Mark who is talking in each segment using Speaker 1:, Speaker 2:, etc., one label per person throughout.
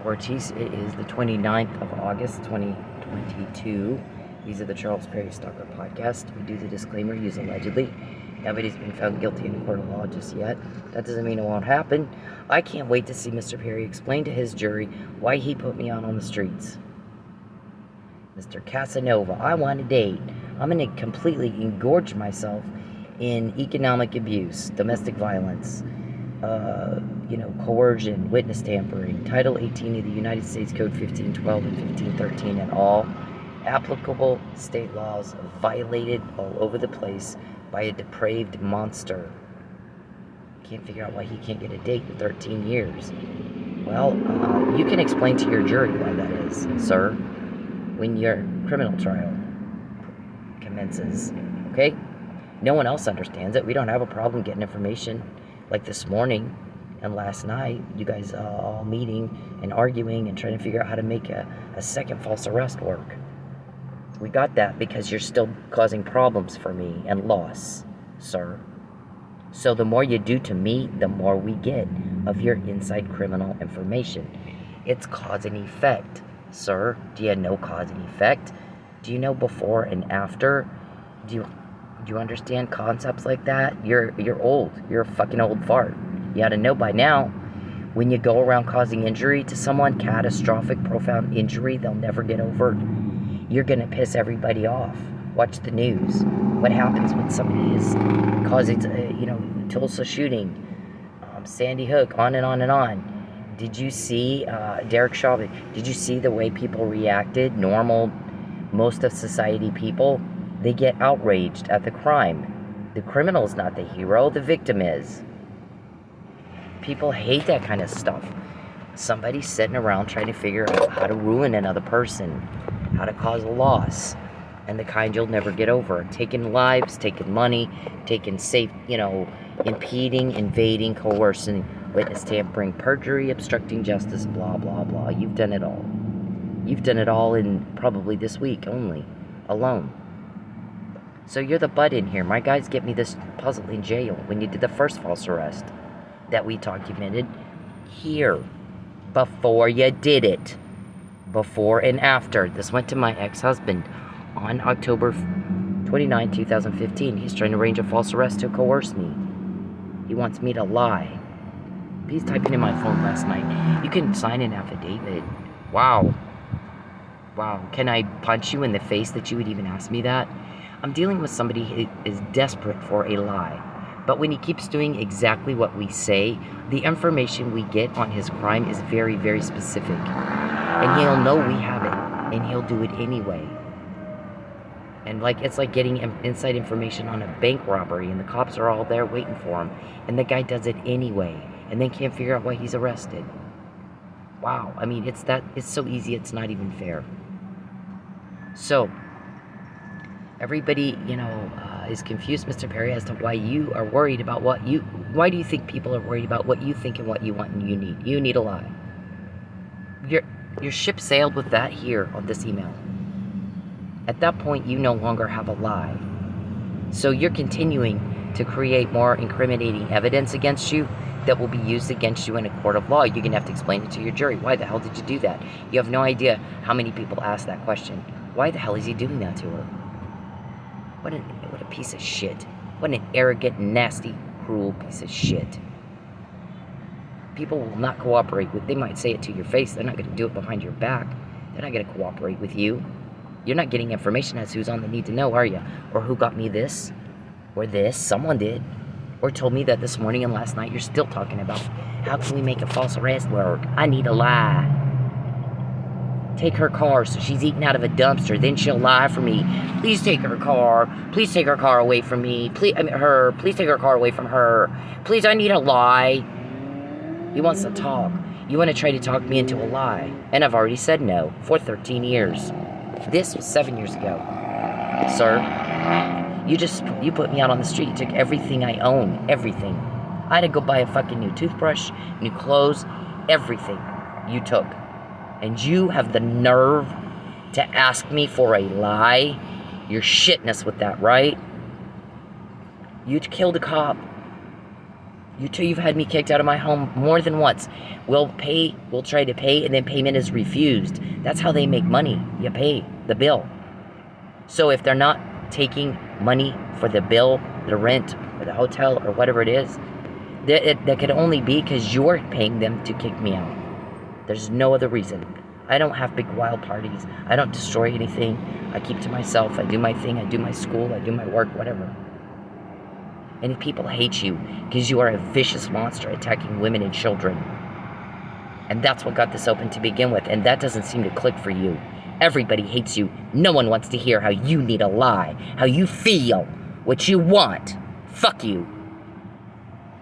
Speaker 1: Ortiz. It is the 29th of August, 2022. These are the Charles Perry Stalker podcast. We do the disclaimer, use allegedly. Nobody's been found guilty in a court of law just yet. That doesn't mean it won't happen. I can't wait to see Mr. Perry explain to his jury why he put me out on the streets. Mr. Casanova, I want a date. I'm going to completely engorge myself in economic abuse, domestic violence, coercion, witness tampering, Title 18 of the United States Code 1512 and 1513, and all applicable state laws violated all over the place by a depraved monster. Can't figure out why he can't get a date in 13 years. Well, you can explain to your jury why that is, sir, when your criminal trial commences, okay? No one else understands it. We don't have a problem getting information like this morning and last night, you guys all meeting and arguing and trying to figure out how to make a second false arrest work. We got that because you're still causing problems for me and loss, sir. So the more you do to me, the more we get of your inside criminal information. It's cause and effect, sir. Do you know cause and effect? Do you know before and after? Do you understand concepts like that? You're old. You're a fucking old fart. You ought to know by now, when you go around causing injury to someone, catastrophic, profound injury they'll never get over, you're going to piss everybody off. Watch the news. What happens when somebody is causing, Tulsa shooting, Sandy Hook, on and on and on. Did you see Derek Chauvin? Did you see the way people reacted? Normal, most of society people, they get outraged at the crime. The criminal's not the hero, the victim is. People hate that kind of stuff. Somebody's sitting around trying to figure out how to ruin another person, how to cause a loss, and the kind you'll never get over. Taking lives, taking money, taking impeding, invading, coercing, witness tampering, perjury, obstructing justice, blah, blah, blah. You've done it all. You've done it all in probably this week only, alone. So you're the butt in here. My guys get me this puzzle in jail when you did the first false arrest that we documented here before you did it. Before and after. This went to my ex-husband on October 29, 2015. He's trying to arrange a false arrest to coerce me. He wants me to lie. He's typing in my phone last night. You can sign an affidavit. Wow. Can I punch you in the face that you would even ask me that? I'm dealing with somebody who is desperate for a lie. But when he keeps doing exactly what we say, the information we get on his crime is very, very specific. And he'll know we have it, and he'll do it anyway. And it's like getting inside information on a bank robbery, and the cops are all there waiting for him, and the guy does it anyway, and then can't figure out why he's arrested. Wow, I mean, it's so easy, it's not even fair. So, everybody, is confused, Mr. Perry, as to why you are worried about why do you think people are worried about what you think and what you want and you need? You need a lie. Your ship sailed with that here on this email. At that point, you no longer have a lie. So you're continuing to create more incriminating evidence against you that will be used against you in a court of law. You're going to have to explain it to your jury. Why the hell did you do that? You have no idea how many people ask that question. Why the hell is he doing that to her? What a piece of shit. What an arrogant, nasty, cruel piece of shit. People will not cooperate with. They might say it to your face. They're not going to do it behind your back. They're not going to cooperate with you. You're not getting information as who's on the need to know, are you? Or who got me this? Or this? Someone did. Or told me that this morning and last night. You're still talking about how can we make a false arrest work? I need a lie. Take her car so she's eating out of a dumpster. Then she'll lie for me. Please take her car. Please take her car away from me. Please take her car away from her. Please, I need a lie. He wants to talk. You want to try to talk me into a lie. And I've already said no for 13 years. This was 7 years ago. Sir, you put me out on the street. You took everything I own. Everything. I had to go buy a fucking new toothbrush, new clothes, everything you took. And you have the nerve to ask me for a lie? You're shitting us with that, right? You killed a cop. You've had me kicked out of my home more than once. We'll try to pay, and then payment is refused. That's how they make money. You pay the bill. So if they're not taking money for the bill, the rent, or the hotel, or whatever it is, that could only be because you're paying them to kick me out. There's no other reason. I don't have big wild parties. I don't destroy anything. I keep to myself. I do my thing. I do my school. I do my work, whatever. And people hate you because you are a vicious monster attacking women and children. And that's what got this open to begin with. And that doesn't seem to click for you. Everybody hates you. No one wants to hear how you need a lie, how you feel, what you want. Fuck you.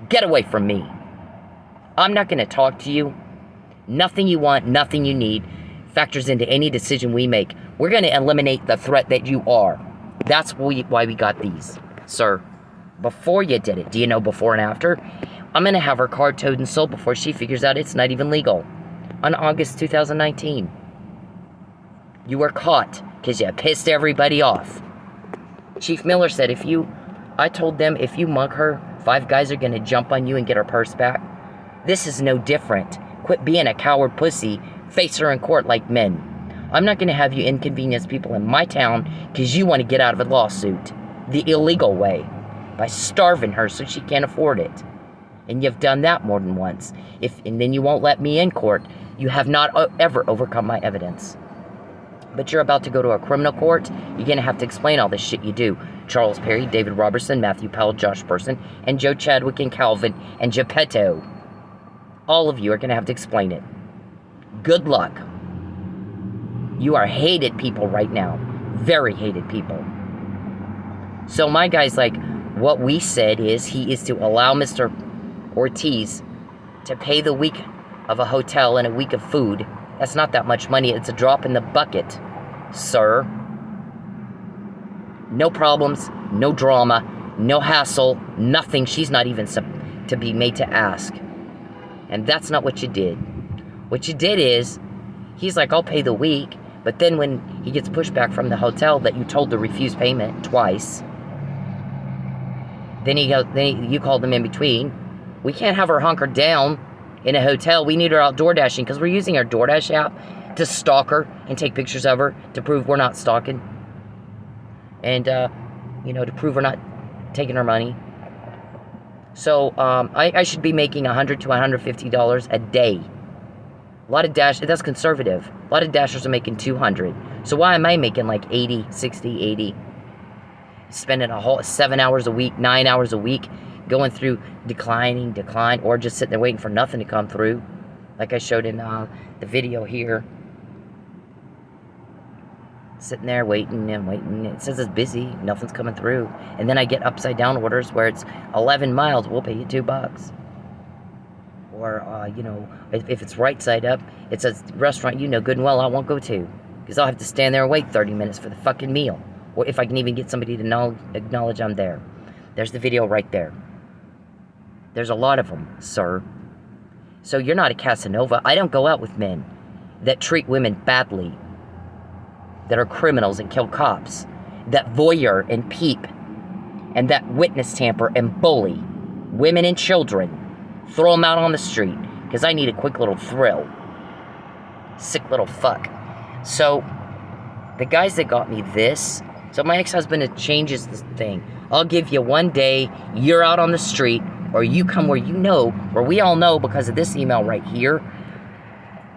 Speaker 1: Get away from me. I'm not going to talk to you. Nothing you want, nothing you need factors into any decision we make. We're going to eliminate the threat that you are. That's why we got these, sir. Before you did it, do you know before and after? I'm going to have her car towed and sold before she figures out it's not even legal. On August 2019. You were caught because you pissed everybody off. Chief Miller said I told them if you mug her, 5 guys are going to jump on you and get her purse back. This is no different. Quit being a coward pussy. Face her in court like men. I'm not going to have you inconvenience people in my town because you want to get out of a lawsuit. The illegal way. By starving her so she can't afford it. And you've done that more than once. And then you won't let me in court. You have not ever overcome my evidence. But you're about to go to a criminal court. You're going to have to explain all this shit you do. Charles Perry, David Robertson, Matthew Powell, Josh Person, and Joe Chadwick and Calvin and Geppetto. All of you are going to have to explain it. Good luck. You are hated people right now. Very hated people. So my guy's like, what we said is he is to allow Mr. Ortiz to pay the week of a hotel and a week of food. That's not that much money. It's a drop in the bucket, sir. No problems, no drama, no hassle, nothing. She's not even to be made to ask. And that's not what you did. What you did is, he's like, I'll pay the week. But then when he gets pushback from the hotel that you told to refuse payment twice, then you called them in between. We can't have her hunkered down in a hotel. We need her out door dashing because we're using our DoorDash app to stalk her and take pictures of her to prove we're not stalking. And, to prove we're not taking her money. So, I should be making $100 to $150 a day. A lot of that's conservative. A lot of dashers are making $200. So why am I making like 80, 60, 80? Spending a whole 7 hours a week, 9 hours a week, going through decline, or just sitting there waiting for nothing to come through. Like I showed in the video here. Sitting there waiting and waiting. It says it's busy. Nothing's coming through. And then I get upside down orders where it's 11 miles. We'll pay you $2. Or, if it's right side up, it's a restaurant you know good and well I won't go to. Because I'll have to stand there and wait 30 minutes for the fucking meal. Or if I can even get somebody to acknowledge I'm there. There's the video right there. There's a lot of them, sir. So you're not a Casanova. I don't go out with men that treat women badly. That are criminals and kill cops. That voyeur and peep. And that witness tamper and bully women and children. Throw them out on the street. Because I need a quick little thrill. Sick little fuck. So, the guys that got me this. So my ex-husband changes this thing. I'll give you 1 day. You're out on the street. Or you come where you know. Where we all know because of this email right here.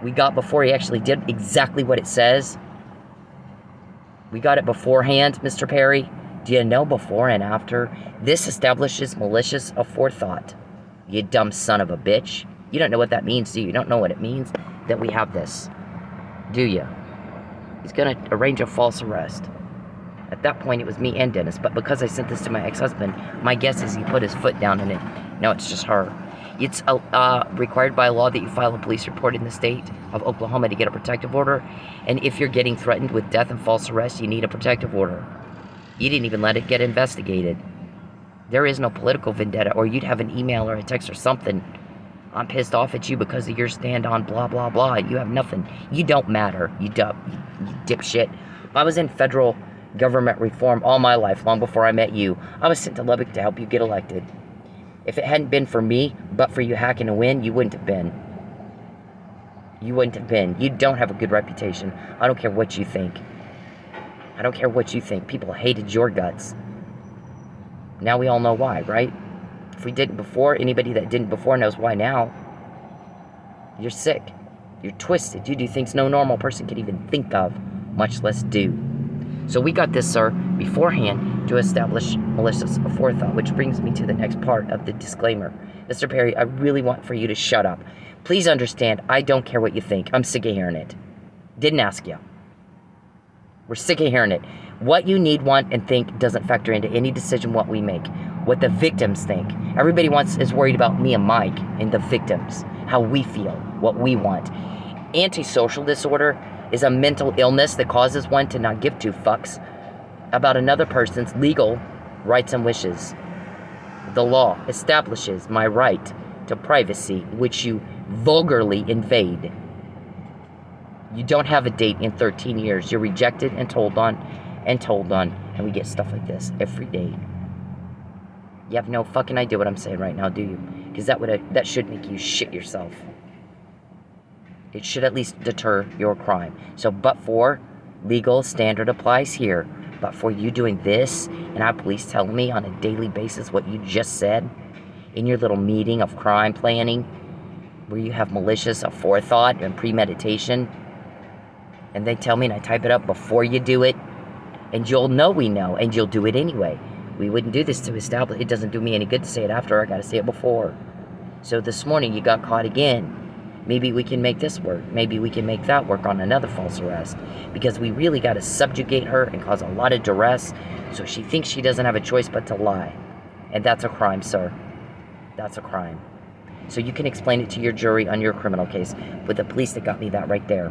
Speaker 1: We got before he actually did exactly what it says. We got it beforehand, Mr. Perry. Do you know before and after? This establishes malicious aforethought. You dumb son of a bitch. You don't know what that means, do you? You don't know what it means that we have this. Do you? He's going to arrange a false arrest. At that point, it was me and Dennis. But because I sent this to my ex-husband, my guess is he put his foot down in it. No, it's just her. It's required by law that you file a police report in the state of Oklahoma to get a protective order. And if you're getting threatened with death and false arrest, you need a protective order. You didn't even let it get investigated. There is no political vendetta, or you'd have an email or a text or something. I'm pissed off at you because of your stand on blah, blah, blah. You have nothing. You don't matter, you dipshit. I was in federal government reform all my life, long before I met you. I was sent to Lubbock to help you get elected. If it hadn't been for me, but for you hacking to win, you wouldn't have been. You wouldn't have been. You don't have a good reputation. I don't care what you think. I don't care what you think. People hated your guts. Now we all know why, right? If we didn't before, anybody that didn't before knows why now. You're sick. You're twisted. You do things no normal person could even think of, much less do. So we got this, sir, beforehand to establish malicious aforethought, which brings me to the next part of the disclaimer. Mr. Perry, I really want for you to shut up. Please understand, I don't care what you think. I'm sick of hearing it. Didn't ask you. We're sick of hearing it. What you need, want, and think doesn't factor into any decision what we make. What the victims think. Everybody is worried about me and Mike and the victims. How we feel. What we want. Antisocial disorder is a mental illness that causes one to not give two fucks about another person's legal rights and wishes. The law establishes my right to privacy, which you vulgarly invade. You don't have a date in 13 years. You're rejected and told on, and we get stuff like this every day. You have no fucking idea what I'm saying right now, do you? Because that should make you shit yourself. It should at least deter your crime. So, but for legal standard applies here. But for you doing this, and our police telling me on a daily basis what you just said in your little meeting of crime planning, where you have malicious aforethought and premeditation, and they tell me and I type it up before you do it, and you'll know we know, and you'll do it anyway. We wouldn't do this to establish. It doesn't do me any good to say it after. I got to say it before. So this morning you got caught again. Maybe we can make this work. Maybe we can make that work on another false arrest. Because we really got to subjugate her and cause a lot of duress so she thinks she doesn't have a choice but to lie. And that's a crime, sir. That's a crime. So you can explain it to your jury on your criminal case with the police that got me that right there.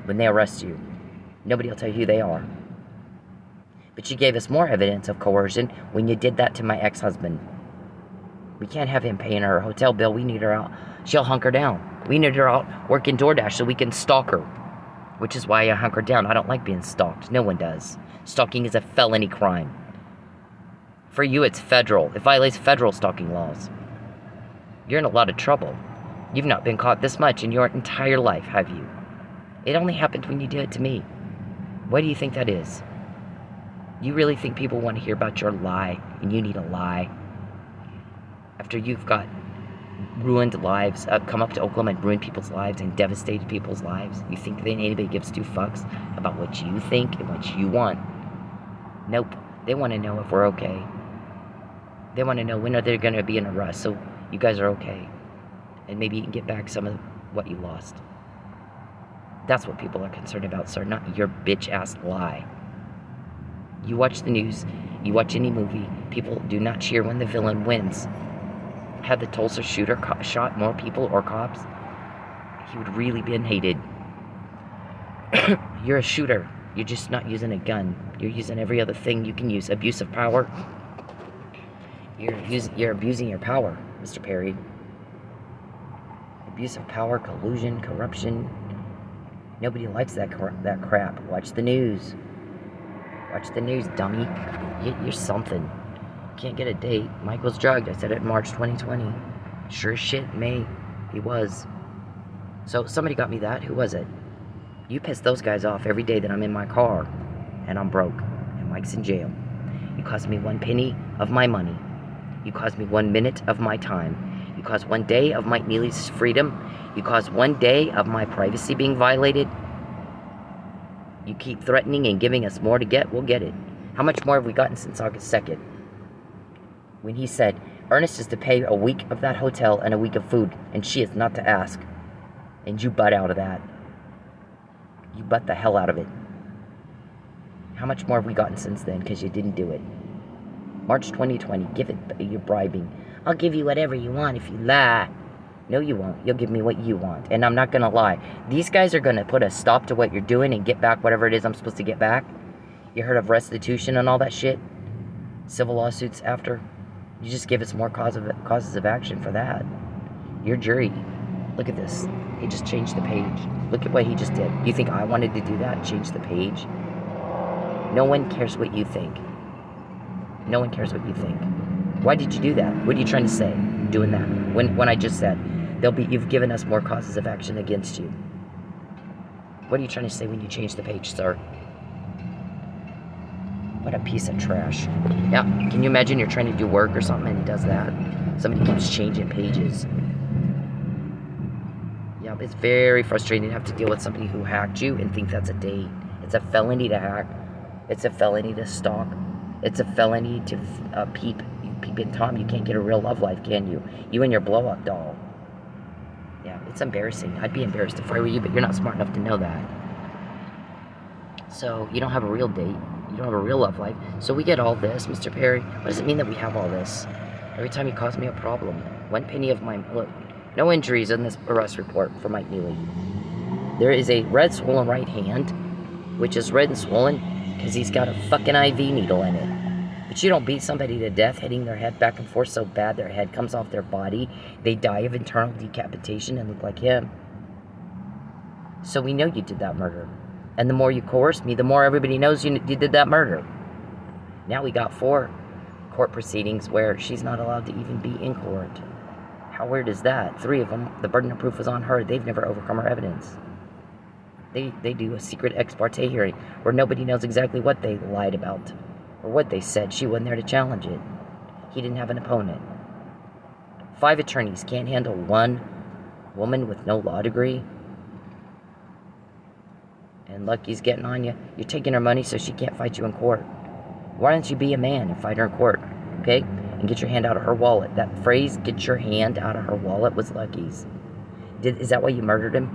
Speaker 1: When they arrest you. Nobody will tell you who they are. But you gave us more evidence of coercion when you did that to my ex-husband. We can't have him paying her hotel bill. We need her out. She'll hunker down. We need her out working DoorDash so we can stalk her. Which is why I hunker down. I don't like being stalked. No one does. Stalking is a felony crime. For you, it's federal. It violates federal stalking laws. You're in a lot of trouble. You've not been caught this much in your entire life, have you? It only happened when you did it to me. Why do you think that is? You really think people want to hear about your lie, and you need a lie? After you've got ruined lives, come up to Oklahoma and ruin people's lives and devastated people's lives, you think that anybody gives two fucks about what you think and what you want? Nope. They want to know if we're okay. They want to know when are there going to be an arrest so you guys are okay. And maybe you can get back some of what you lost. That's what people are concerned about, sir, not your bitch-ass lie. You watch the news, you watch any movie, people do not cheer when the villain wins. Had the Tulsa shooter shot more people or cops, he would really been hated. You're a shooter. You're just not using a gun. You're using every other thing you can use. Abuse of power. You're abusing your power, Mr. Perry. Abuse of power, collusion, corruption. Nobody likes that crap. Watch the news. Watch the news, dummy. You're something. Can't get a date. Mike was drugged. I said it in March 2020. Sure as shit, May. He was. So somebody got me that. Who was it? You piss those guys off every day that I'm in my car. And I'm broke. And Mike's in jail. You cost me 1 penny of my money. You cost me 1 minute of my time. You caused 1 day of Mike Neely's freedom. You caused 1 day of my privacy being violated. You keep threatening and giving us more to get. We'll get it. How much more have we gotten since August 2nd? When he said, Ernest is to pay a week of that hotel and a week of food, and she is not to ask. And you butt out of that. You butt the hell out of it. How much more have we gotten since then? Because you didn't do it. March 2020, give it, you're bribing. I'll give you whatever you want if you lie. No, you won't. You'll give me what you want. And I'm not going to lie. These guys are going to put a stop to what you're doing and get back whatever it is I'm supposed to get back. You heard of restitution and all that shit? Civil lawsuits after? You just give us more causes of action for that. Your jury. Look at this. He just changed the page. Look at what he just did. You think I wanted to do that? Change the page? No one cares what you think. No one cares what you think. Why did you do that? What are you trying to say doing that? When I just said, you've given us more causes of action against you. What are you trying to say when you change the page, sir? What a piece of trash. Yeah, can you imagine you're trying to do work or something and he does that? Somebody keeps changing pages. Yeah, it's very frustrating to have to deal with somebody who hacked you and think that's a date. It's a felony to hack. It's a felony to stalk. It's a felony to peep. You peep in Tom, you can't get a real love life, can you? You and your blow-up doll. Yeah, it's embarrassing. I'd be embarrassed if I were you, but you're not smart enough to know that. So, you don't have a real date. You don't have a real love life. So we get all this, Mr. Perry. What does it mean that we have all this? Every time you cause me a problem. 1 penny of my... Look, no injuries in this arrest report for Mike Neely. There is a red swollen right hand, which is red and swollen because he's got a fucking IV needle in it. But you don't beat somebody to death hitting their head back and forth so bad their head comes off their body. They die of internal decapitation and look like him. So we know you did that murder. And the more you coerce me, the more everybody knows you did that murder. Now we got 4 court proceedings where she's not allowed to even be in court. How weird is that? 3 of them, the burden of proof was on her. They've never overcome her evidence. They do a secret ex parte hearing where nobody knows exactly what they lied about or what they said. She wasn't there to challenge it. He didn't have an opponent. 5 attorneys can't handle 1 woman with no law degree. And Lucky's getting on you. You're taking her money so she can't fight you in court. Why don't you be a man and fight her in court, okay? And get your hand out of her wallet. That phrase, get your hand out of her wallet, was Lucky's. Is that why you murdered him?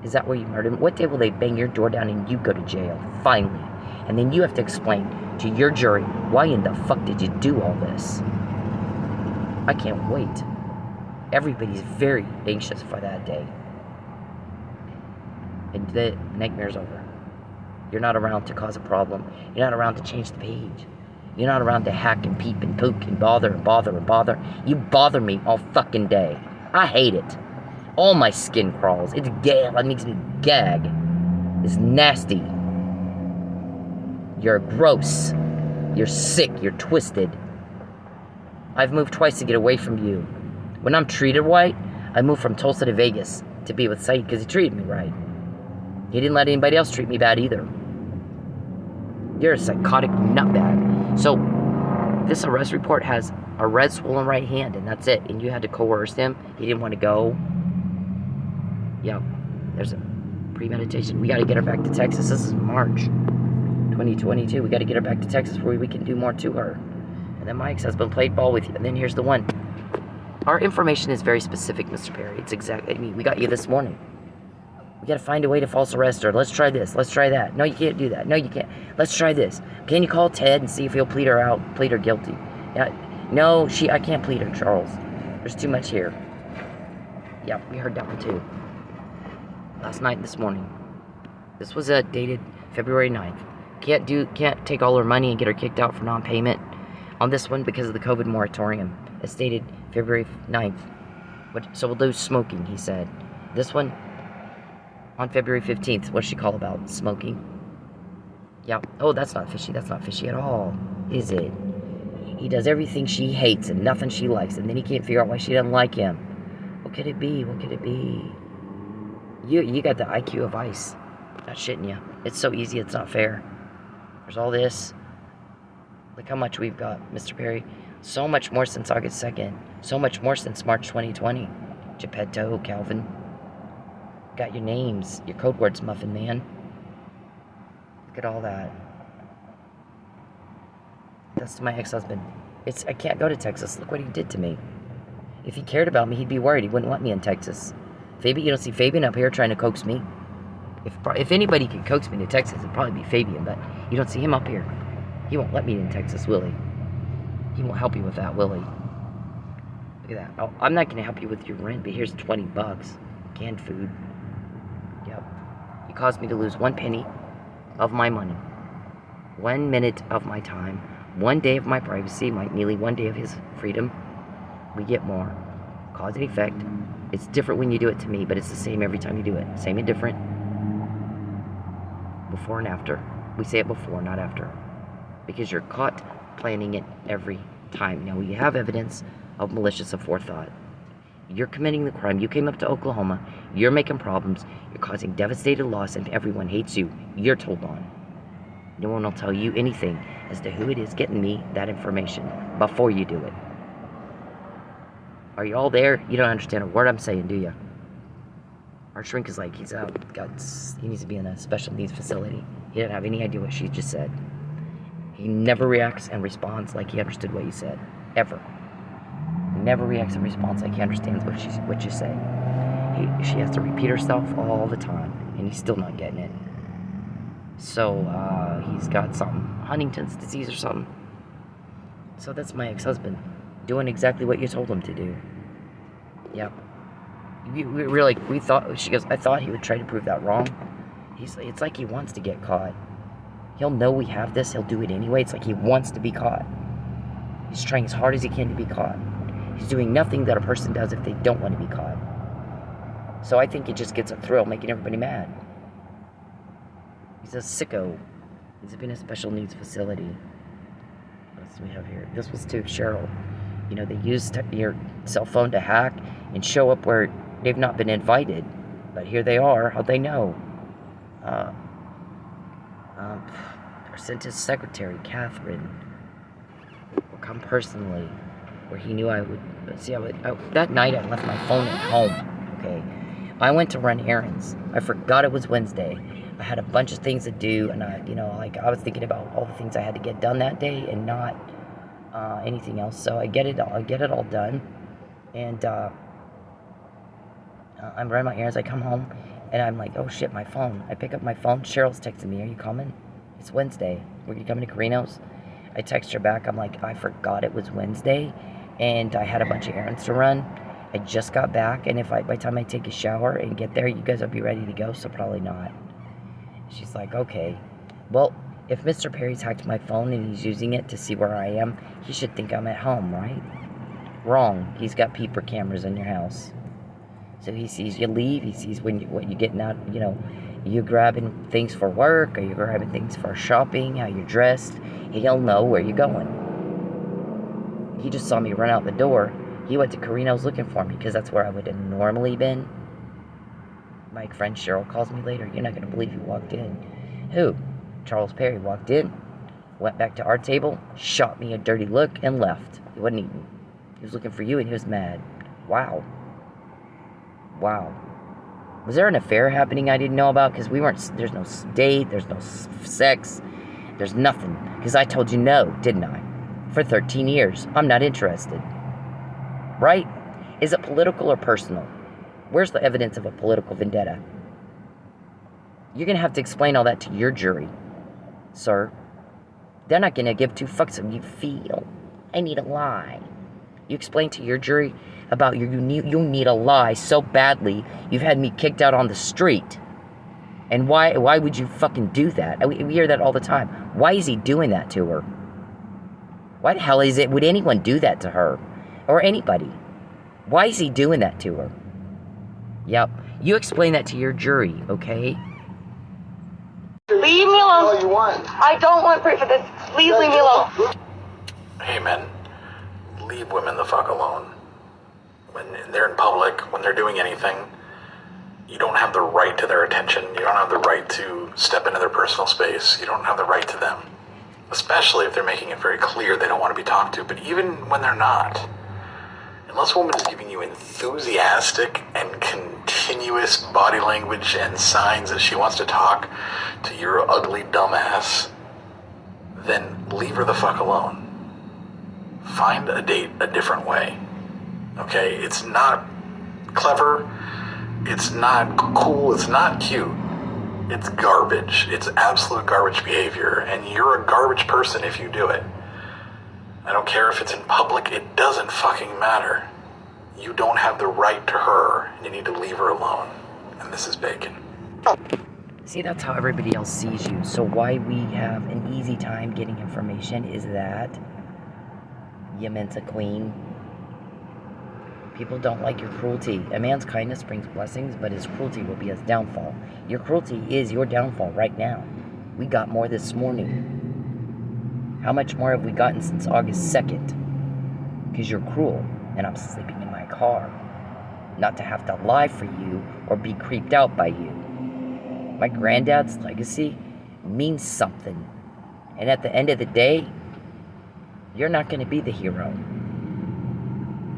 Speaker 1: Is that why you murdered him? What day will they bang your door down and you go to jail, finally? And then you have to explain to your jury, why in the fuck did you do all this? I can't wait. Everybody's very anxious for that day. And the nightmare's over. You're not around to cause a problem. You're not around to change the page. You're not around to hack and peep and poke and bother and bother and bother. You bother me all fucking day. I hate it. All my skin crawls. It's gag. It makes me gag. It's nasty. You're gross. You're sick. You're twisted. I've moved twice to get away from you. When I'm treated right, I moved from Tulsa to Vegas to be with Saeed because he treated me right. He didn't let anybody else treat me bad either. You're a psychotic nutbag. So, this arrest report has a red swollen right hand, and that's it. And you had to coerce him. He didn't want to go. Yeah, there's a premeditation. We got to get her back to Texas. This is March 2022. We got to get her back to Texas where we can do more to her. And then Mike's husband played ball with you. And then here's the one. Our information is very specific, Mr. Perry. It's exactly, we got you this morning. We gotta find a way to false arrest her. Let's try this. Let's try that. No, you can't do that. No, you can't. Let's try this. Can you call Ted and see if he'll plead her guilty? Yeah. No, I can't plead her, Charles. There's too much here. Yeah, we heard that one too. Last night and this morning. This was dated February 9th. Can't take all her money and get her kicked out for non-payment on this one because of the COVID moratorium. It's dated February 9th. So we'll do smoking, he said. This one, on February 15th, what's she call about? Smoking? Yeah. Oh, that's not fishy. That's not fishy at all, is it? He does everything she hates and nothing she likes, and then he can't figure out why she doesn't like him. What could it be? What could it be? You got the IQ of ice. Not shitting you. It's so easy, it's not fair. There's all this. Look how much we've got, Mr. Perry. So much more since August 2nd. So much more since March 2020. Geppetto, Calvin. Got your names, your code words, Muffin Man. Look at all that. That's to my ex-husband. I can't go to Texas. Look what he did to me. If he cared about me, he'd be worried. He wouldn't want me in Texas. Fabian, you don't see Fabian up here trying to coax me. If anybody could coax me to Texas, it'd probably be Fabian, but you don't see him up here. He won't let me in Texas, will he? He won't help you with that, will he? Look at that. Oh, I'm not going to help you with your rent, but here's $20. Canned food. Yep. You caused me to lose 1 penny of my money. 1 minute of my time. 1 day of my privacy. Mike Neely, 1 day of his freedom. We get more. Cause and effect. It's different when you do it to me, but it's the same every time you do it. Same and different. Before and after. We say it before, not after. Because you're caught planning it every time. Now, we have evidence of malicious aforethought. You're committing the crime. You came up to Oklahoma. You're making problems. You're causing devastating loss, and everyone hates you. You're told on. No one will tell you anything as to who it is getting me that information before you do it. Are you all there? You don't understand a word I'm saying, do you? Our shrink is like, he's out. He needs to be in a special needs facility. He didn't have any idea what she just said. He never reacts and responds like he understood what you said. Ever. Never reacts and responds like he understands what you say. She has to repeat herself all the time, and he's still not getting it. So, he's got something. Huntington's disease or something. So that's my ex-husband. Doing exactly what you told him to do. Yep. We thought, she goes, I thought he would try to prove that wrong. It's like he wants to get caught. He'll know we have this, he'll do it anyway. It's like he wants to be caught. He's trying as hard as he can to be caught. He's doing nothing that a person does if they don't want to be caught. So I think it just gets a thrill making everybody mad. He's a sicko. He's been in a special needs facility. What else do we have here? This was to Cheryl. You know, they use your cell phone to hack and show up where they've not been invited. But here they are. How'd they know? Or sent his secretary, Catherine, will come personally, where he knew I would. See, that night I left my phone at home. Okay, I went to run errands. I forgot it was Wednesday. I had a bunch of things to do, and I was thinking about all the things I had to get done that day, and not anything else. So I get it all done, and I'm running my errands. I come home, and I'm like, oh shit, my phone. I pick up my phone. Cheryl's texting me, are you coming? It's Wednesday. Were you coming to Carino's? I text her back. I'm like, I forgot it was Wednesday, and I had a bunch of errands to run. I just got back, and by the time I take a shower and get there, you guys will be ready to go, so probably not. She's like, okay. Well, if Mr. Perry's hacked my phone and he's using it to see where I am, he should think I'm at home, right? Wrong. He's got peeper cameras in your house. So he sees you leave. He sees what you're getting out, you grabbing things for work, or you're grabbing things for shopping, how you're dressed. He'll know where you're going. He just saw me run out the door. He went to Carino's looking for me, because that's where I would have normally been. My friend Cheryl calls me later. You're not going to believe who walked in. Who? Charles Perry walked in, went back to our table, shot me a dirty look, and left. He wasn't eating. He was looking for you, and he was mad. Wow. Was there an affair happening I didn't know about? Because there's no date, there's no sex, there's nothing. Because I told you no, didn't I? For 13 years. I'm not interested. Right? Is it political or personal? Where's the evidence of a political vendetta? You're going to have to explain all that to your jury, sir. They're not going to give two fucks if you feel. I need a lie. You explain to your jury about you need a lie so badly you've had me kicked out on the street. And why would you fucking do that? We hear that all the time. Why is he doing that to her? Why the hell would anyone do that to her? Or anybody? Why is he doing that to her? Yep. You explain that to your jury, okay?
Speaker 2: Leave me alone. All you want. I don't want proof of this. Please leave me alone.
Speaker 3: Hey, men. Leave women the fuck alone. When they're in public, when they're doing anything, you don't have the right to their attention. You don't have the right to step into their personal space. You don't have the right to them. Especially if they're making it very clear they don't want to be talked to. But even when they're not, unless a woman is giving you enthusiastic and continuous body language and signs that she wants to talk to your ugly dumbass, then leave her the fuck alone. Find a date a different way. Okay? It's not clever. It's not cool. It's not cute. It's garbage. It's absolute garbage behavior. And you're a garbage person if you do it. I don't care if it's in public. It doesn't fucking matter. You don't have the right to her. You need to leave her alone. And this is Bacon.
Speaker 1: See, that's how everybody else sees you. So why we have an easy time getting information is that you meant a queen. People don't like your cruelty. A man's kindness brings blessings, but his cruelty will be his downfall. Your cruelty is your downfall right now. We got more this morning. How much more have we gotten since August 2nd? because you're cruel, and I'm sleeping in my car. Not to have to lie for you or be creeped out by you. My granddad's legacy means something. And at the end of the day, you're not going to be the hero.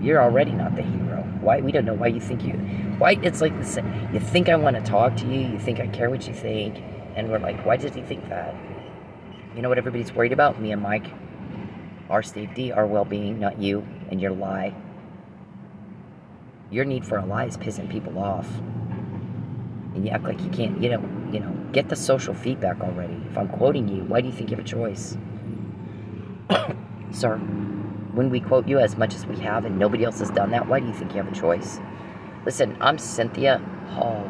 Speaker 1: You're already not the hero. Why? We don't know why you think you... Why? It's like this. You think I want to talk to you. You think I care what you think. And we're like, why does he think that? You know what everybody's worried about? Me and Mike. Our safety, our well-being, not you and your lie. Your need for a lie is pissing people off. And you act like you can't, get the social feedback already. If I'm quoting you, why do you think you have a choice? Sir, when we quote you as much as we have and nobody else has done that, why do you think you have a choice? Listen, I'm Cynthia Hall.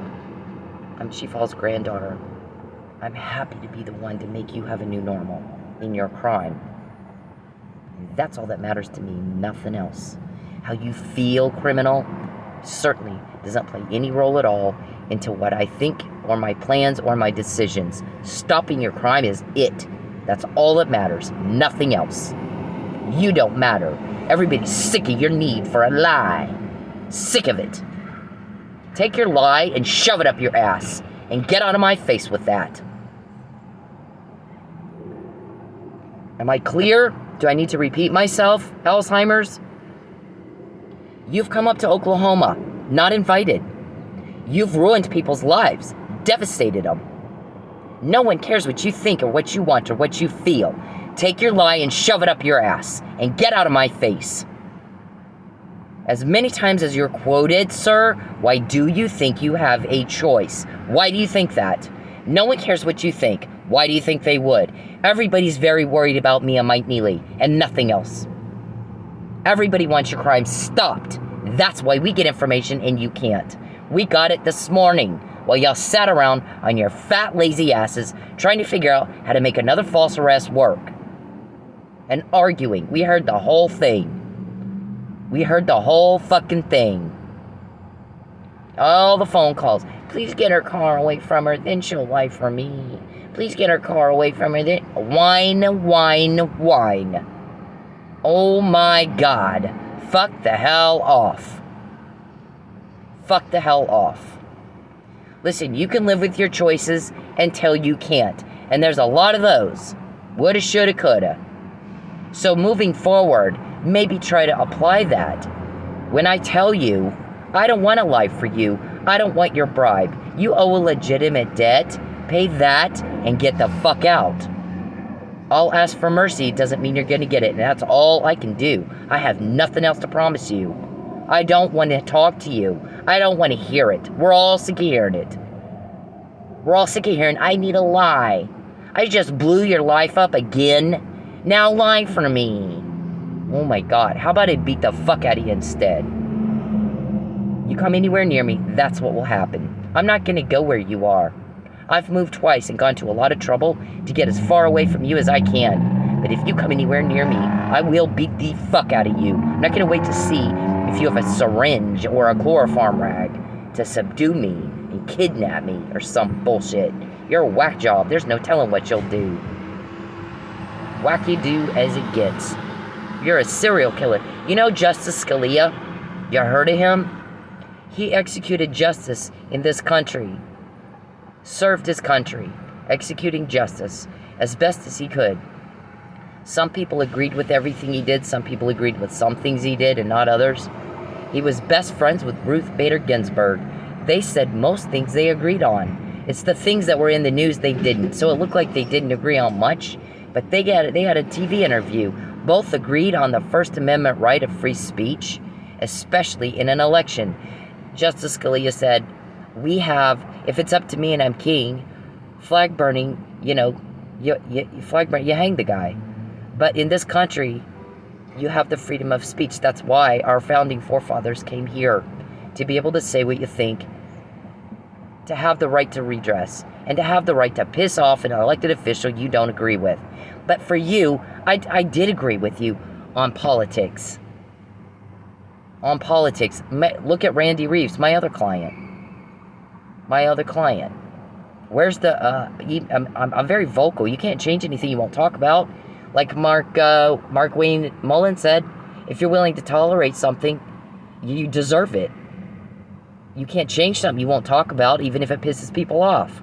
Speaker 1: I'm Chief Hall's granddaughter. I'm happy to be the one to make you have a new normal in your crime. And that's all that matters to me, nothing else. How you feel, criminal, certainly doesn't play any role at all into what I think or my plans or my decisions. Stopping your crime is it. That's all that matters, nothing else. You don't matter. Everybody's sick of your need for a lie. Sick of it. Take your lie and shove it up your ass and get out of my face with that. Am I clear? Do I need to repeat myself, Alzheimer's? You've come up to Oklahoma, not invited. You've ruined people's lives, devastated them. No one cares what you think or what you want or what you feel. Take your lie and shove it up your ass and get out of my face. As many times as you're quoted, sir, why do you think you have a choice? Why do you think that? No one cares what you think. Why do you think they would? Everybody's very worried about me and Mike Neely and nothing else. Everybody wants your crime stopped. That's why we get information and you can't. We got it this morning while y'all sat around on your fat, lazy asses trying to figure out how to make another false arrest work. And arguing. We heard the whole thing. We heard the whole fucking thing. All the phone calls. Please get her car away from her, then she'll lie for me. Please get her car away from her, then... Whine, whine, whine. Oh my God. Fuck the hell off. Fuck the hell off. Listen, you can live with your choices until you can't. And there's a lot of those. Woulda, shoulda, coulda. So moving forward, maybe try to apply that. When I tell you, I don't want to lie for you. I don't want your bribe. You owe a legitimate debt. Pay that and get the fuck out. I'll ask for mercy doesn't mean you're going to get it, and that's all I can do. I have nothing else to promise you. I don't want to talk to you. I don't want to hear it. We're all sick of hearing it. We're all sick of hearing, I need a lie. I just blew your life up again. Now lie for me. Oh my God, how about I beat the fuck out of you instead? You come anywhere near me, that's what will happen. I'm not going to go where you are. I've moved twice and gone to a lot of trouble to get as far away from you as I can. But if you come anywhere near me, I will beat the fuck out of you. I'm not going to wait to see if you have a syringe or a chloroform rag to subdue me and kidnap me or some bullshit. You're a whack job. There's no telling what you'll do. Whack you do as it gets. You're a serial killer. You know Justice Scalia? You heard of him? He executed justice in this country. Served his country, executing justice as best as he could. Some people agreed with everything he did. Some people agreed with some things he did and not others. He was best friends with Ruth Bader Ginsburg. They said most things they agreed on. It's the things that were in the news they didn't. So it looked like they didn't agree on much, but they had a TV interview. Both agreed on the First Amendment right of free speech, especially in an election. Justice Scalia said, we have, if it's up to me and I'm king, flag burning, flag burning, you hang the guy. But in this country, you have the freedom of speech. That's why our founding forefathers came here, to be able to say what you think, to have the right to redress, and to have the right to piss off an elected official you don't agree with. But for you, I did agree with you on politics. On politics. Look at Randy Reeves, my other client. Where's the, I'm very vocal. You can't change anything you won't talk about. Like Mark Wayne Mullen said, If you're willing to tolerate something, you deserve it. You can't change something you won't talk about, even if it pisses people off.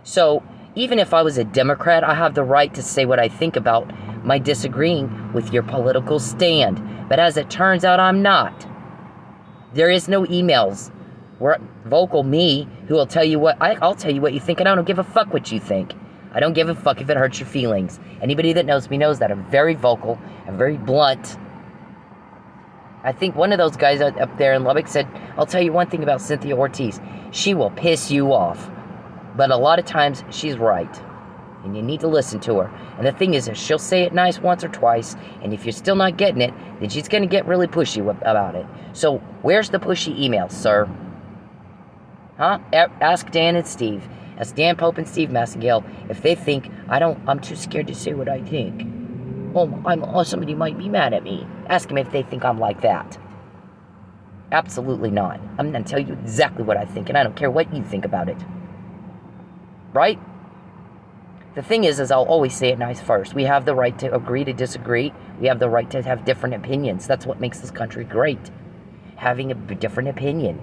Speaker 1: So, even if I was a Democrat, I have the right to say what I think about my disagreeing with your political stand. But as it turns out, I'm not. There is no emails where vocal me who will tell you what, I'll tell you what you think, and I don't give a fuck what you think. I don't give a fuck if it hurts your feelings. Anybody that knows me knows that I'm very vocal, I'm very blunt. I think one of those guys up there in Lubbock said, I'll tell you one thing about Cynthia Ortiz. She will piss you off. But a lot of times, she's right. And you need to listen to her. And the thing is, she'll say it nice once or twice, and if you're still not getting it, then she's going to get really pushy about it. So, where's the pushy email, sir? Huh? Ask Dan and Steve. Ask Dan Pope and Steve Massengale if they think, I'm too scared to say what I think. Somebody might be mad at me. Ask them if they think I'm like that. Absolutely not. I'm going to tell you exactly what I think, and I don't care what you think about it. Right? The thing is I'll always say it nice first. We have the right to agree to disagree. We have the right to have different opinions. That's what makes this country great. Having a different opinion.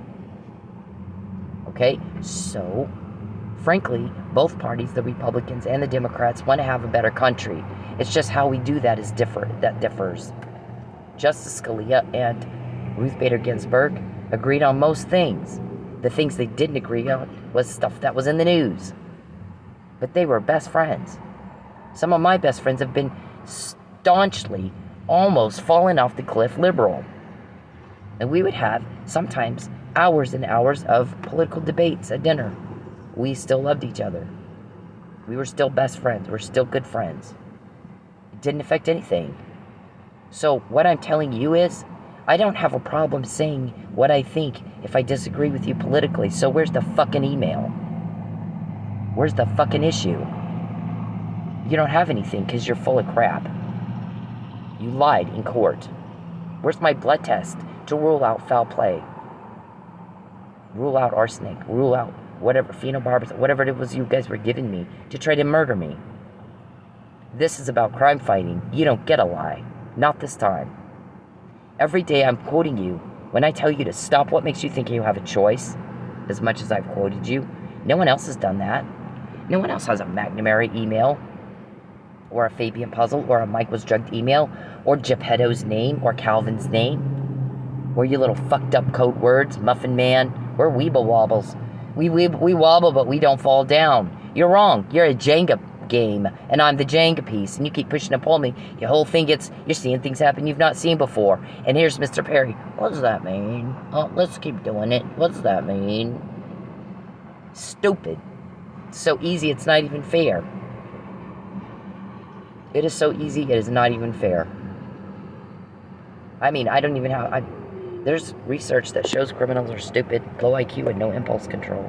Speaker 1: Okay? So, frankly, both parties, the Republicans and the Democrats, want to have a better country. It's just how we do that that differs. Justice Scalia and Ruth Bader Ginsburg agreed on most things. The things they didn't agree on was stuff that was in the news. But they were best friends. Some of my best friends have been staunchly, almost falling off the cliff liberal. And we would have, sometimes, hours and hours of political debates at dinner. We still loved each other. We were still best friends. We're still good friends. It didn't affect anything. So what I'm telling you is, I don't have a problem saying what I think if I disagree with you politically. So where's the fucking email? Where's the fucking issue? You don't have anything because you're full of crap. You lied in court. Where's my blood test to rule out foul play? Rule out arsenic. Rule out whatever, phenobarbital, whatever it was you guys were giving me to try to murder me. This is about crime fighting. You don't get a lie. Not this time. Every day I'm quoting you. When I tell you to stop, what makes you think you have a choice? As much as I've quoted you. No one else has done that. No one else has a McNamara email, or a Fabian puzzle, or a Mike was drugged email, or Geppetto's name, or Calvin's name, or you little fucked up code words, Muffin Man. We're Weeble Wobbles. We wobble, but we don't fall down. You're wrong. You're a Jenga game, and I'm the Jenga piece, and you keep pushing and pulling me. Your whole thing you're seeing things happen you've not seen before. And here's Mr. Perry. What does that mean? Oh, let's keep doing it. What does that mean? Stupid. It's so easy, it's not even fair. It is so easy, it is not even fair. I mean, I don't even have... There's research that shows criminals are stupid, low IQ, and no impulse control.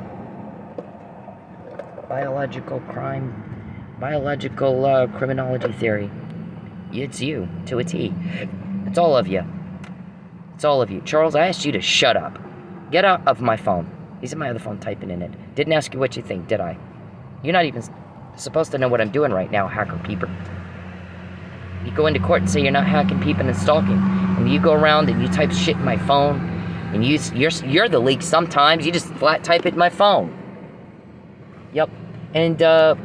Speaker 1: Biological criminology theory. It's you, to a T. It's all of you. It's all of you. Charles, I asked you to shut up. Get out of my phone. He's in my other phone typing in it. Didn't ask you what you think, did I? You're not even supposed to know what I'm doing right now, hacker peeper. You go into court and say you're not hacking, peeping, and stalking. And you go around and you type shit in my phone. And you're the leak sometimes. You just flat type it in my phone. Yep. And we're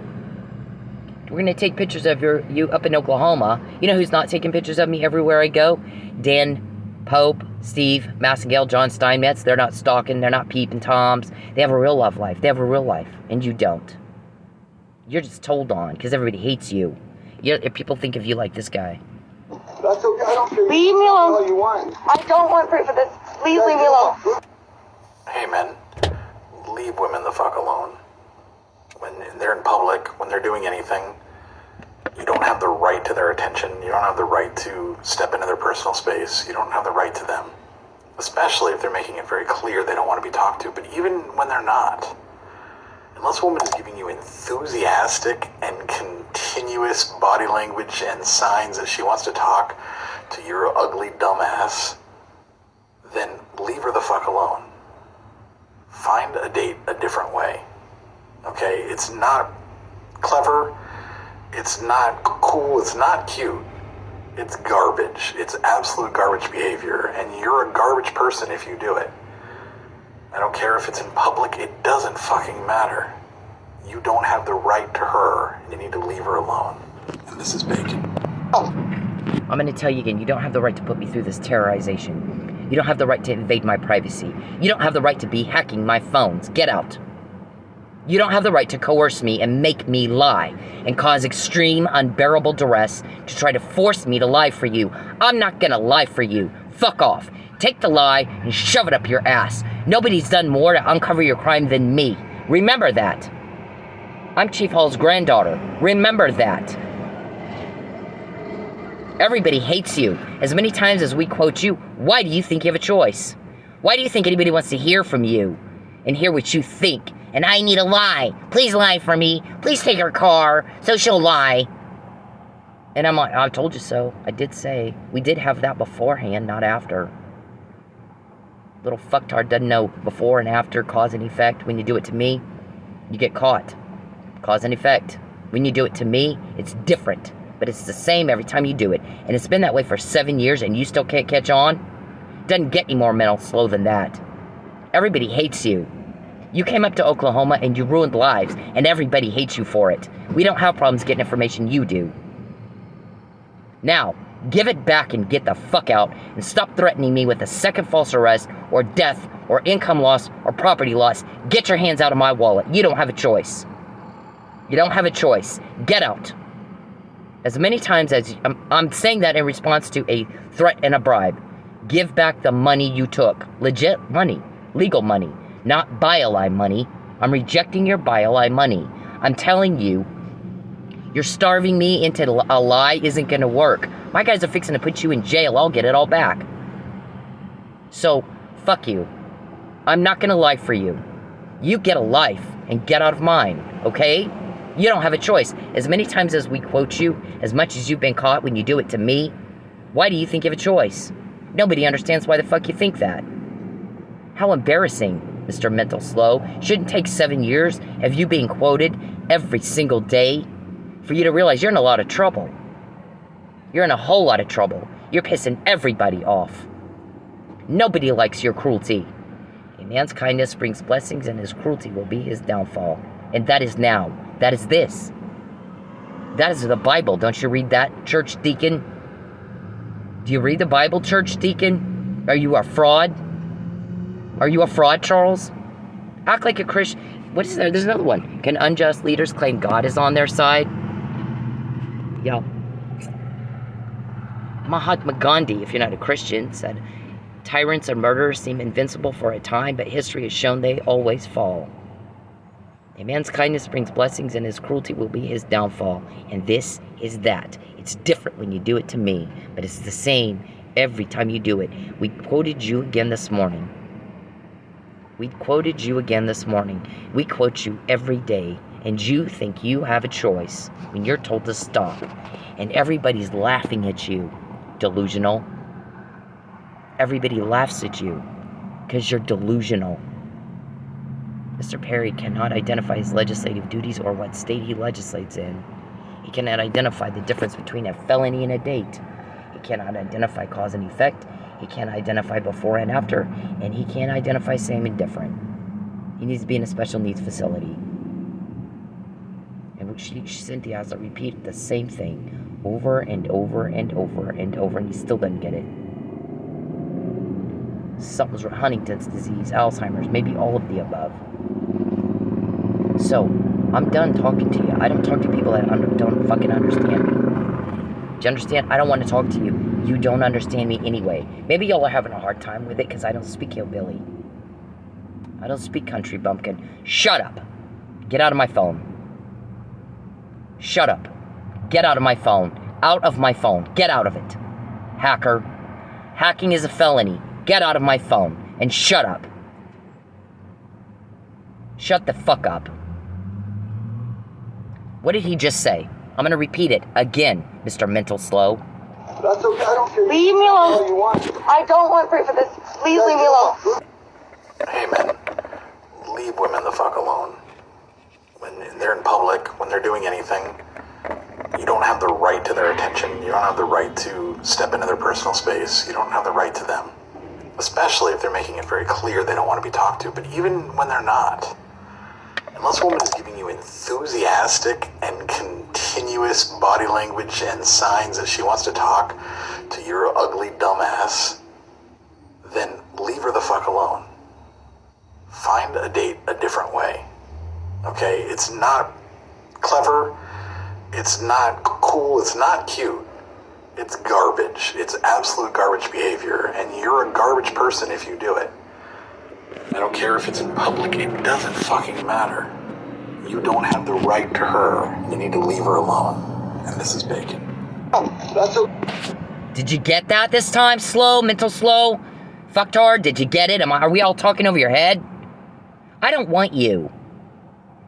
Speaker 1: going to take pictures of you up in Oklahoma. You know who's not taking pictures of me everywhere I go? Dan Pope, Steve Massengale, John Steinmetz. They're not stalking. They're not peeping Toms. They have a real love life. They have a real life. And you don't. You're just told on because everybody hates you. People think of you like this guy.
Speaker 2: That's okay. I don't care. Leave me alone. All you want. I don't want proof of this. Please leave me alone.
Speaker 3: Hey, men, leave women the fuck alone. When they're in public, when they're doing anything, you don't have the right to their attention. You don't have the right to step into their personal space. You don't have the right to them. Especially if they're making it very clear they don't want to be talked to. But even when they're not, unless a woman is giving you enthusiastic and continuous body language and signs that she wants to talk to your ugly dumbass, then leave her the fuck alone. Find a date a different way. Okay? It's not clever. It's not cool. It's not cute. It's garbage. It's absolute garbage behavior, and you're a garbage person if you do it. I don't care if it's in public, it doesn't fucking matter. You don't have the right to her, and you need to leave her alone. And this is Bacon.
Speaker 1: I'm going to tell you again, you don't have the right to put me through this terrorization. You don't have the right to invade my privacy. You don't have the right to be hacking my phones. Get out. You don't have the right to coerce me and make me lie and cause extreme, unbearable duress to try to force me to lie for you. I'm not going to lie for you. Fuck off. Take the lie and shove it up your ass. Nobody's done more to uncover your crime than me. Remember that. I'm Chief Hall's granddaughter. Remember that. Everybody hates you. As many times as we quote you, why do you think you have a choice? Why do you think anybody wants to hear from you and hear what you think? And I need a lie. Please lie for me. Please take her car so she'll lie. And I'm like, I told you so. I did say. We did have that beforehand, not after. Little fucktard doesn't know before and after, cause and effect. When you do it to me, you get caught. Cause and effect. When you do it to me, it's different. But it's the same every time you do it. And it's been that way for 7 years and you still can't catch on? Doesn't get any more mental slow than that. Everybody hates you. You came up to Oklahoma and you ruined lives, and everybody hates you for it. We don't have problems getting information, you do. Now, give it back and get the fuck out, and stop threatening me with a second false arrest, or death, or income loss, or property loss. Get your hands out of my wallet. You don't have a choice. You don't have a choice. Get out. As many times as I'm saying that in response to a threat and a bribe. Give back the money you took. Legit money. Legal money. Not buy-a-lie money. I'm rejecting your buy-a-lie money. I'm telling you, you're starving me into a lie isn't going to work. My guys are fixing to put you in jail. I'll get it all back. So, fuck you. I'm not going to lie for you. You get a life and get out of mine, okay? You don't have a choice. As many times as we quote you, as much as you've been caught when you do it to me, why do you think you have a choice? Nobody understands why the fuck you think that. How embarrassing. Mr. Mental Slow. Shouldn't take 7 years of you being quoted every single day for you to realize you're in a lot of trouble. You're in a whole lot of trouble. You're pissing everybody off. Nobody likes your cruelty. A man's kindness brings blessings, and his cruelty will be his downfall. And that is now. That is this. That is the Bible. Don't you read that, church deacon? Do you read the Bible, church deacon? Are you a fraud? Are you a fraud, Charles? Act like a Christian. What is there? There's another one. Can unjust leaders claim God is on their side? Yeah. Mahatma Gandhi, if you're not a Christian, said, tyrants and murderers seem invincible for a time, but history has shown they always fall. A man's kindness brings blessings, and his cruelty will be his downfall. And this is that. It's different when you do it to me, but it's the same every time you do it. We quoted you again this morning. We quoted you again this morning. We quote you every day, and you think you have a choice when you're told to stop. And everybody's laughing at you. Delusional. Everybody laughs at you because you're delusional. Mr. Perry cannot identify his legislative duties or what state he legislates in. He cannot identify the difference between a felony and a date. He cannot identify cause and effect. He can't identify before and after, and he can't identify same and different. He needs to be in a special needs facility. And Cynthia has to repeat the same thing over and over and over and over, and he still doesn't get it. Something's wrong. Huntington's disease, Alzheimer's, maybe all of the above. So, I'm done talking to you. I don't talk to people that don't fucking understand me. Do you understand? I don't want to talk to you. You don't understand me anyway. Maybe y'all are having a hard time with it because I don't speak hillbilly. I don't speak country bumpkin. Shut up. Get out of my phone. Shut up. Get out of my phone. Out of my phone. Get out of it. Hacker. Hacking is a felony. Get out of my phone. And shut up. Shut the fuck up. What did he just say? I'm going to repeat it again, Mr. Mental Slow.
Speaker 2: That's okay. I don't care. Leave me alone. You want. I don't want pray for this. Please leave me alone.
Speaker 3: Hey, men. Leave women the fuck alone. When they're in public, when they're doing anything, you don't have the right to their attention. You don't have the right to step into their personal space. You don't have the right to them. Especially if they're making it very clear they don't want to be talked to. But even when they're not, unless a woman is giving you enthusiastic and continuous body language and signs that she wants to talk to your ugly dumbass, then leave her the fuck alone. Find a date a different way. Okay? It's not clever. It's not cool. It's not cute. It's garbage. It's absolute garbage behavior. And you're a garbage person if you do it. I don't care if it's in public. It doesn't fucking matter. You don't have the right to her. You need to leave her alone. And this is bacon.
Speaker 1: Did you get that this time? Slow, mental slow? Fucktard, did you get it? Are we all talking over your head? I don't want you.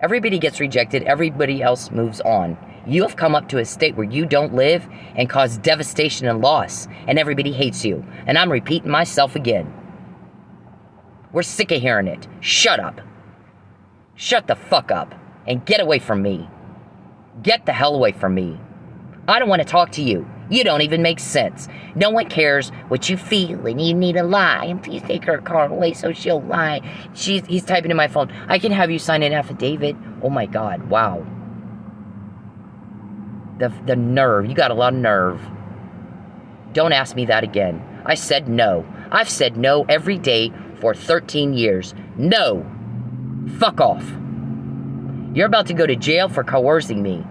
Speaker 1: Everybody gets rejected. Everybody else moves on. You have come up to a state where you don't live and cause devastation and loss. And everybody hates you. And I'm repeating myself again. We're sick of hearing it. Shut up. Shut the fuck up. And get away from me. Get the hell away from me. I don't want to talk to you. You don't even make sense. No one cares what you feel, and you need a lie. And please take her car away so she'll lie. He's typing in my phone. I can have you sign an affidavit. Oh my God, wow. The nerve. You got a lot of nerve. Don't ask me that again. I said no. I've said no every day for 13 years. No. Fuck off. You're about to go to jail for coercing me.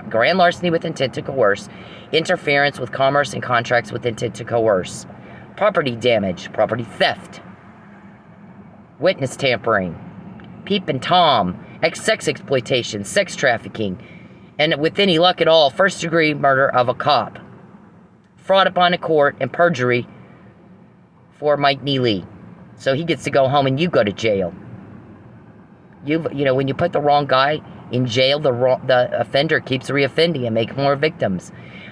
Speaker 1: Grand larceny with intent to coerce. Interference with commerce and contracts with intent to coerce. Property damage. Property theft. Witness tampering. Peep and Tom. Sex exploitation. Sex trafficking. And with any luck at all, first-degree murder of a cop. Fraud upon a court and perjury for Mike Neely. So he gets to go home and you go to jail. You know, when you put the wrong guy in jail, the offender keeps reoffending and make more victims.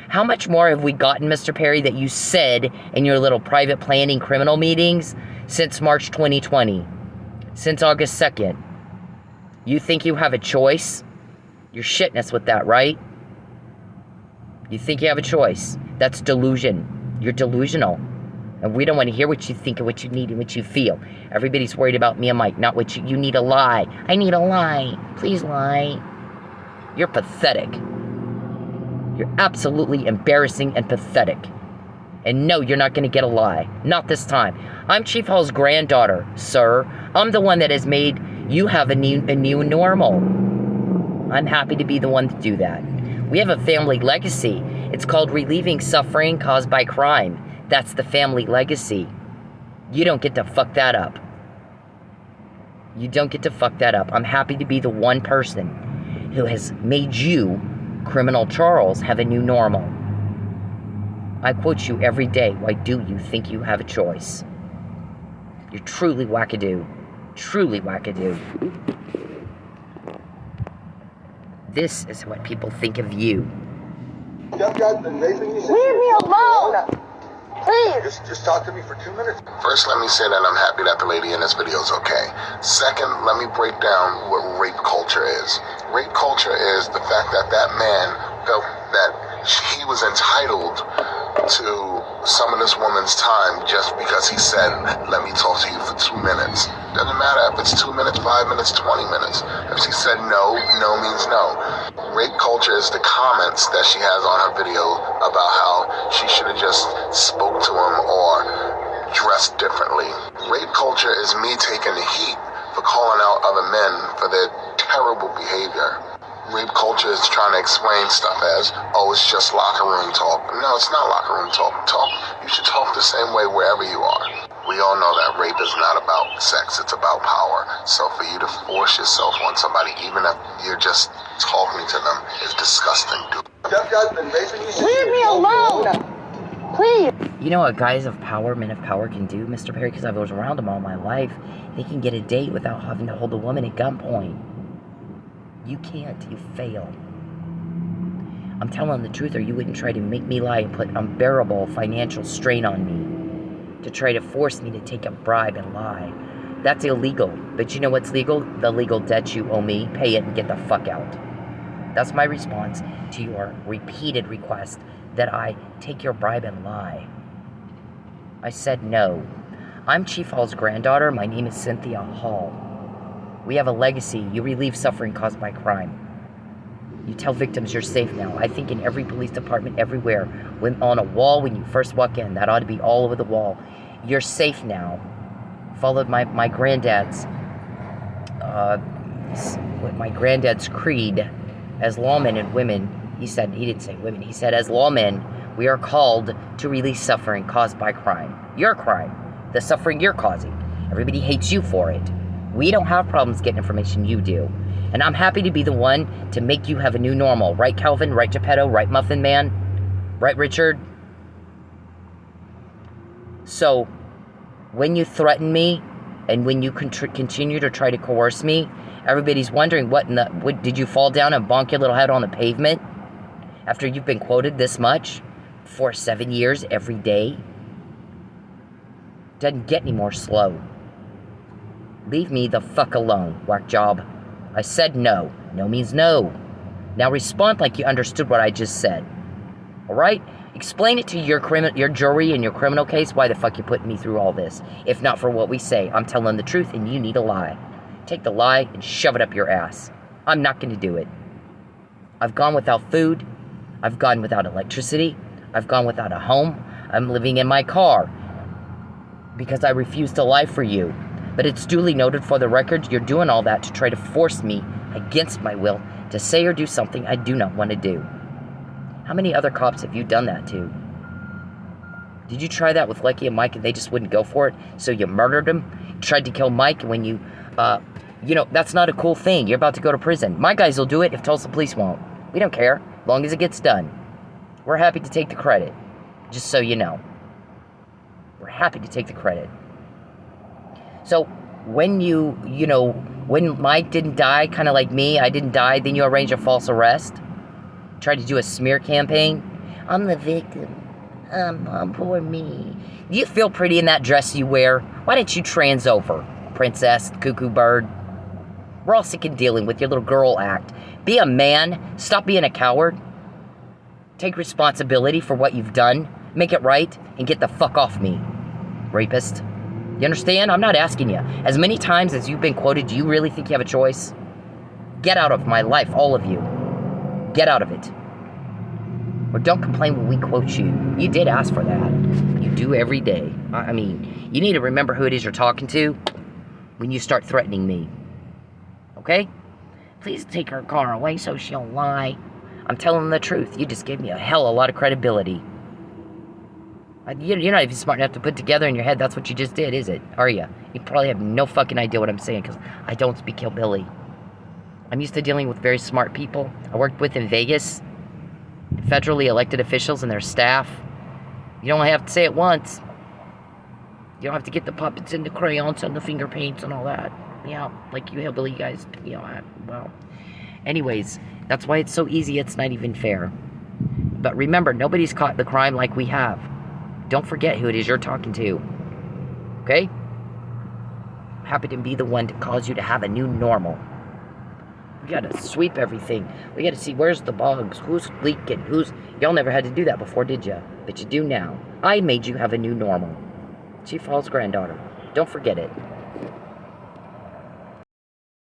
Speaker 1: How much more have we gotten, Mr. Perry, that you said in your little private planning criminal meetings since March 2020? Since August 2nd? You think you have a choice? You're shitting us with that, right? You think you have a choice. That's delusion. You're delusional. And we don't want to hear what you think and what you need and what you feel. Everybody's worried about me and Mike, not what you need a lie. I need a lie. Please lie. You're pathetic. You're absolutely embarrassing and pathetic. And no, you're not going to get a lie. Not this time. I'm Chief Hall's granddaughter, sir. I'm the one that has made you have a new normal. I'm happy to be the one to do that. We have a family legacy. It's called relieving suffering caused by crime. That's the family legacy. You don't get to fuck that up. You don't get to fuck that up. I'm happy to be the one person who has made you, Criminal Charles, have a new normal. I quote you every day. Why do you think you have a choice? You're truly wackadoo. Truly wackadoo. This is what people think of you.
Speaker 2: Leave me alone! Please!
Speaker 4: Just talk to me for 2 minutes. First, let me say that I'm happy that the lady in this video is okay. Second, let me break down what rape culture is. Rape culture is the fact that that man felt that he was entitled to some of this woman's time just because he said, let me talk to you for 2 minutes. Doesn't matter if it's 2 minutes, 5 minutes, 20 minutes. If she said no, no means no. Rape culture is the comments that she has on her video about how she should have just spoke to him or dressed differently. Rape culture is me taking the heat for calling out other men for their terrible behavior. Rape culture is trying to explain stuff as, oh, it's just locker room talk. No, it's not locker room talk. You should talk the same way wherever you are. We all know that rape is not about sex, it's about power. So for you to force yourself on somebody, even if you're just talking to them, is disgusting, dude.
Speaker 2: Leave me alone! Please!
Speaker 1: You know what guys of power, men of power can do, Mr. Perry, because I was around them all my life? They can get a date without having to hold a woman at gunpoint. You can't. You fail. I'm telling the truth, or you wouldn't try to make me lie and put unbearable financial strain on me to try to force me to take a bribe and lie. That's illegal. But you know what's legal? The legal debt you owe me. Pay it and get the fuck out. That's my response to your repeated request that I take your bribe and lie. I said no. I'm Chief Hall's granddaughter. My name is Cynthia Hall. We have a legacy. You relieve suffering caused by crime. You tell victims you're safe now. I think in every police department, everywhere, when on a wall when you first walk in, that ought to be all over the wall. You're safe now. Followed my granddad's creed as lawmen and women. He didn't say women. He said, as lawmen, we are called to release suffering caused by crime. Your crime. The suffering you're causing. Everybody hates you for it. We don't have problems getting information, you do. And I'm happy to be the one to make you have a new normal. Right, Calvin? Right, Geppetto? Right, Muffin Man? Right, Richard? So, when you threaten me, and when you continue to try to coerce me, everybody's wondering, what did you fall down and bonk your little head on the pavement? After you've been quoted this much for 7 years every day? Doesn't get any more slow. Leave me the fuck alone, whack job. I said no. No means no. Now respond like you understood what I just said. Alright? Explain it to your jury in your criminal case why the fuck you're putting me through all this. If not for what we say, I'm telling the truth and you need a lie. Take the lie and shove it up your ass. I'm not going to do it. I've gone without food. I've gone without electricity. I've gone without a home. I'm living in my car because I refuse to lie for you. But it's duly noted for the record, you're doing all that to try to force me, against my will, to say or do something I do not want to do. How many other cops have you done that to? Did you try that with Lecky and Mike and they just wouldn't go for it? So you murdered them? You tried to kill Mike when you, that's not a cool thing. You're about to go to prison. My guys will do it if Tulsa police won't. We don't care, as long as it gets done. We're happy to take the credit, just so you know. We're happy to take the credit. So, when when Mike didn't die, kind of like me, I didn't die, then you arrange a false arrest? Tried to do a smear campaign? I'm the victim. Poor me. Do you feel pretty in that dress you wear? Why didn't you trans over, princess, cuckoo bird? We're all sick of dealing with your little girl act. Be a man. Stop being a coward. Take responsibility for what you've done. Make it right, and get the fuck off me, rapist. You understand? I'm not asking you. As many times as you've been quoted, do you really think you have a choice? Get out of my life, all of you. Get out of it. Or don't complain when we quote you. You did ask for that. You do every day. I mean, you need to remember who it is you're talking to when you start threatening me. Okay? Please take her car away so she'll lie. I'm telling the truth. You just gave me a hell of a lot of credibility. You're not even smart enough to put together in your head that's what you just did, is it? Are you? You probably have no fucking idea what I'm saying because I don't speak hillbilly. I'm used to dealing with very smart people. I worked with in Vegas, federally elected officials and their staff. You don't have to say it once. You don't have to get the puppets and the crayons and the finger paints and all that. Yeah, like you hillbilly guys, well. Anyways, that's why it's so easy, it's not even fair. But remember, nobody's caught the crime like we have. Don't forget who it is you're talking to. Okay? I'm happy to be the one to cause you to have a new normal. We gotta sweep everything. We gotta see where's the bugs, who's leaking, y'all never had to do that before, did ya? But you do now. I made you have a new normal. Chief Hall's granddaughter. Don't forget it.